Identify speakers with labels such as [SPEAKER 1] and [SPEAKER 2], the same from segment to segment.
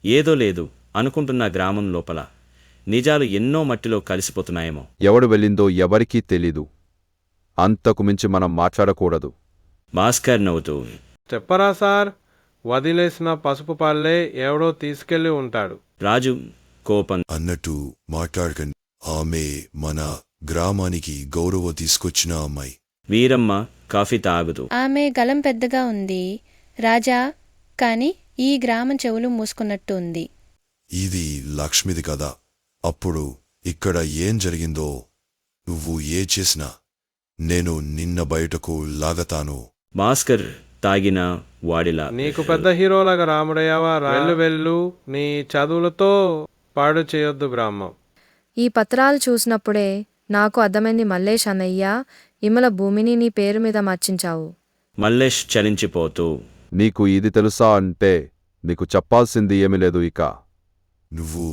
[SPEAKER 1] ఏదో లేదు అనుకుంటున్న గ్రామం లోపల నిజాలు ఎన్నో మట్టిలో కలిసిపోతున్నాయేమో.
[SPEAKER 2] ఎవడు వెళ్ళిందో ఎవరికీ తెలీదు. అంతకు మించి మనం మాట్లాడకూడదు.
[SPEAKER 1] భాస్కర్ నవ్వుతూ,
[SPEAKER 3] చెప్పరా సార్, వదిలేసిన పసుపు పల్లె ఎవడో తీసుకెళ్లి ఉంటాడు.
[SPEAKER 1] రాజు కోపం,
[SPEAKER 4] అన్నట్టు మాట్లాడకండి. ఆమె మన గ్రామానికి గౌరవం తీసుకొచ్చిన అమ్మాయి.
[SPEAKER 1] వీరమ్మ కాఫీ తాగుతూ,
[SPEAKER 5] ఆమె గలం పెద్దగా ఉంది రాజా, కాని ఈ గ్రామం చెవులు మూసుకున్నట్టు ఉంది.
[SPEAKER 4] ఇది లక్ష్మిది కదా. అప్పుడు ఇక్కడ ఏం జరిగిందో నువ్వు ఏ చేసినా నేను నిన్న బయటకు లాగతాను.
[SPEAKER 1] భాస్కర్ తాగిన వాడిలా,
[SPEAKER 3] నీకు పెద్ద హీరోలాగా రాముడయ్యావా? వెళ్ళు వెళ్ళు, నీ చదువులతో పాడు చేయొద్దు గ్రామం.
[SPEAKER 6] ఈ పత్రాలు చూసినప్పుడే నాకు అర్థమైంది మల్లేష్ అన్నయ్య, ఇమల భూమిని నీ పేరు మీద మార్చించావు.
[SPEAKER 1] మల్లేష్ చలించిపోతూ,
[SPEAKER 2] నీకు ఇది తెలుసా అంటే నీకు చెప్పాల్సింది ఏమీ లేదు ఇక.
[SPEAKER 4] నువ్వు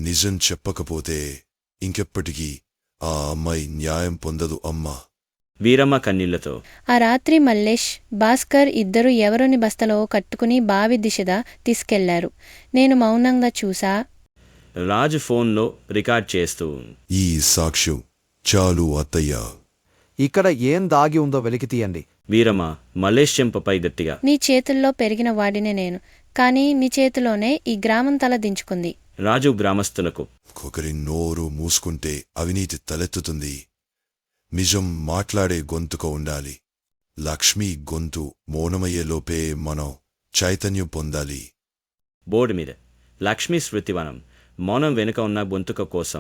[SPEAKER 4] నిజం చెప్పకపోతే ఇంకెప్పటికీ ఆ అమ్మాయి న్యాయం పొందదు అమ్మా.
[SPEAKER 1] వీరమ్మ కన్నీళ్లతో,
[SPEAKER 5] ఆ రాత్రి మల్లేష్, భాస్కర్ ఇద్దరూ ఎవరోని బస్తలో కట్టుకుని బావి దిశగా తీసుకెళ్లారు. నేను మౌనంగా చూసా.
[SPEAKER 1] రాజు ఫోన్లో రికార్డ్ చేస్తూ,
[SPEAKER 4] ఈ సాక్ష్యం చాలు అత్తయ్య.
[SPEAKER 7] ఇక్కడ ఏం దాగి ఉందో వెలికి తీయండి.
[SPEAKER 1] వీరమ్మ మల్లేష్ చెంపపై గట్టిగా,
[SPEAKER 5] నీ చేతుల్లో పెరిగిన వాడినే నేను, కానీ నీ చేతిలోనే ఈ గ్రామం తల దించుకుంది.
[SPEAKER 1] రాజు గ్రామస్తులకు,
[SPEAKER 4] ఒకరి నోరు మూసుకుంటే అవినీతి తలెత్తుతుంది. నిజం మాట్లాడే గొంతుక ఉండాలి. లక్ష్మి గొంతు మౌనమయ్యేలోపే మనం చైతన్యం పొందాలి.
[SPEAKER 1] బోర్డు మీద లక్ష్మీ స్మృతివనం, మౌనం వెనుక ఉన్న గొంతుక కోసం